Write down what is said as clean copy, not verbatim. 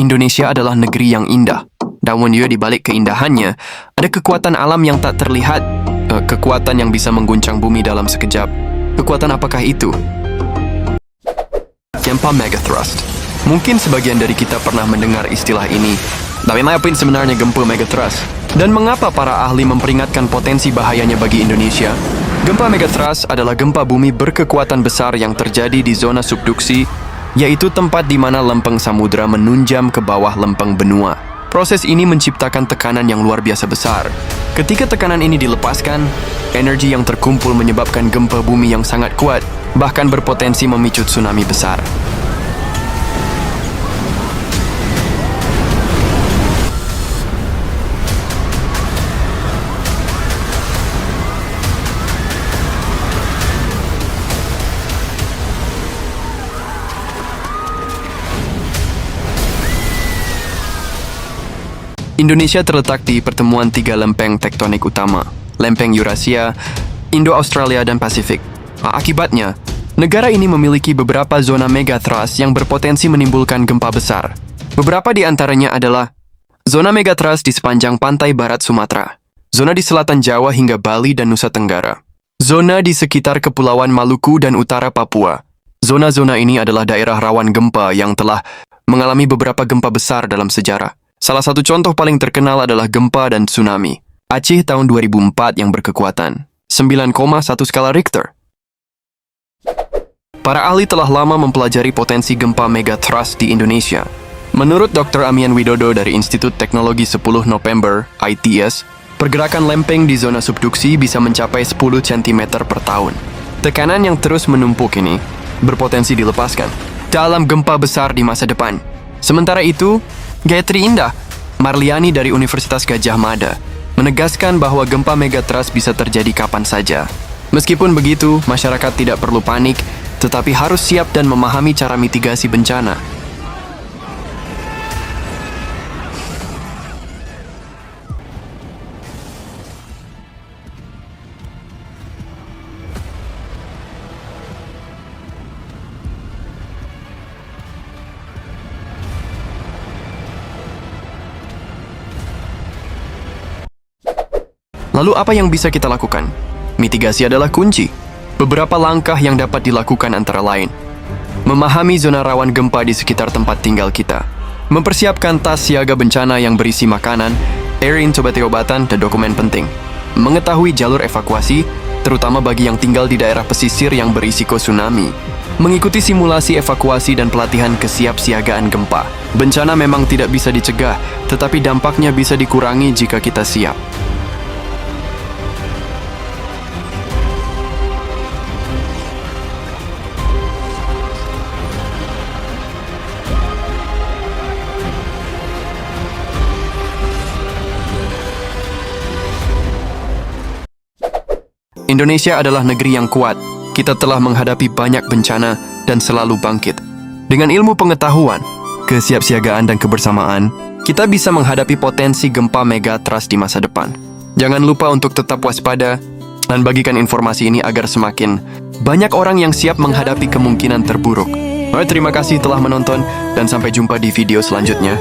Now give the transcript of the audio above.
Indonesia adalah negeri yang indah. Namun di balik keindahannya, ada kekuatan alam yang tak terlihat. Kekuatan yang bisa mengguncang bumi dalam sekejap. Kekuatan apakah itu? Gempa Megathrust. Mungkin sebagian dari kita pernah mendengar istilah ini. Tapi apa sebenarnya gempa Megathrust? Dan mengapa para ahli memperingatkan potensi bahayanya bagi Indonesia? Gempa Megathrust adalah gempa bumi berkekuatan besar yang terjadi di zona subduksi, yaitu tempat di mana lempeng samudera menunjam ke bawah lempeng benua. Proses ini menciptakan tekanan yang luar biasa besar. Ketika tekanan ini dilepaskan, energi yang terkumpul menyebabkan gempa bumi yang sangat kuat, bahkan berpotensi memicu tsunami besar. Indonesia terletak di pertemuan tiga lempeng tektonik utama, lempeng Eurasia, Indo-Australia, dan Pasifik. Akibatnya, negara ini memiliki beberapa zona megathrust yang berpotensi menimbulkan gempa besar. Beberapa di antaranya adalah zona megathrust di sepanjang pantai barat Sumatera, zona di selatan Jawa hingga Bali dan Nusa Tenggara, zona di sekitar Kepulauan Maluku dan utara Papua. Zona-zona ini adalah daerah rawan gempa yang telah mengalami beberapa gempa besar dalam sejarah. Salah satu contoh paling terkenal adalah gempa dan tsunami Aceh tahun 2004 yang berkekuatan 9,1 skala Richter. Para ahli telah lama mempelajari potensi gempa megathrust di Indonesia. Menurut Dr. Amian Widodo dari Institut Teknologi 10 November, ITS, pergerakan lempeng di zona subduksi bisa mencapai 10 cm per tahun. Tekanan yang terus menumpuk ini berpotensi dilepaskan dalam gempa besar di masa depan. Sementara itu, Gayatri Indah Marliani dari Universitas Gadjah Mada menegaskan bahwa gempa megathrust bisa terjadi kapan saja. Meskipun begitu, masyarakat tidak perlu panik, tetapi harus siap dan memahami cara mitigasi bencana. Lalu apa yang bisa kita lakukan? Mitigasi adalah kunci. Beberapa langkah yang dapat dilakukan antara lain: memahami zona rawan gempa di sekitar tempat tinggal kita, mempersiapkan tas siaga bencana yang berisi makanan, airing, obat-obatan, dan dokumen penting, mengetahui jalur evakuasi, terutama bagi yang tinggal di daerah pesisir yang berisiko tsunami, mengikuti simulasi evakuasi dan pelatihan kesiapsiagaan gempa. Bencana memang tidak bisa dicegah, tetapi dampaknya bisa dikurangi jika kita siap. Indonesia adalah negeri yang kuat. Kita telah menghadapi banyak bencana dan selalu bangkit. Dengan ilmu pengetahuan, kesiapsiagaan, dan kebersamaan, kita bisa menghadapi potensi gempa megathrust di masa depan. Jangan lupa untuk tetap waspada dan bagikan informasi ini agar semakin banyak orang yang siap menghadapi kemungkinan terburuk. Terima kasih telah menonton dan sampai jumpa di video selanjutnya.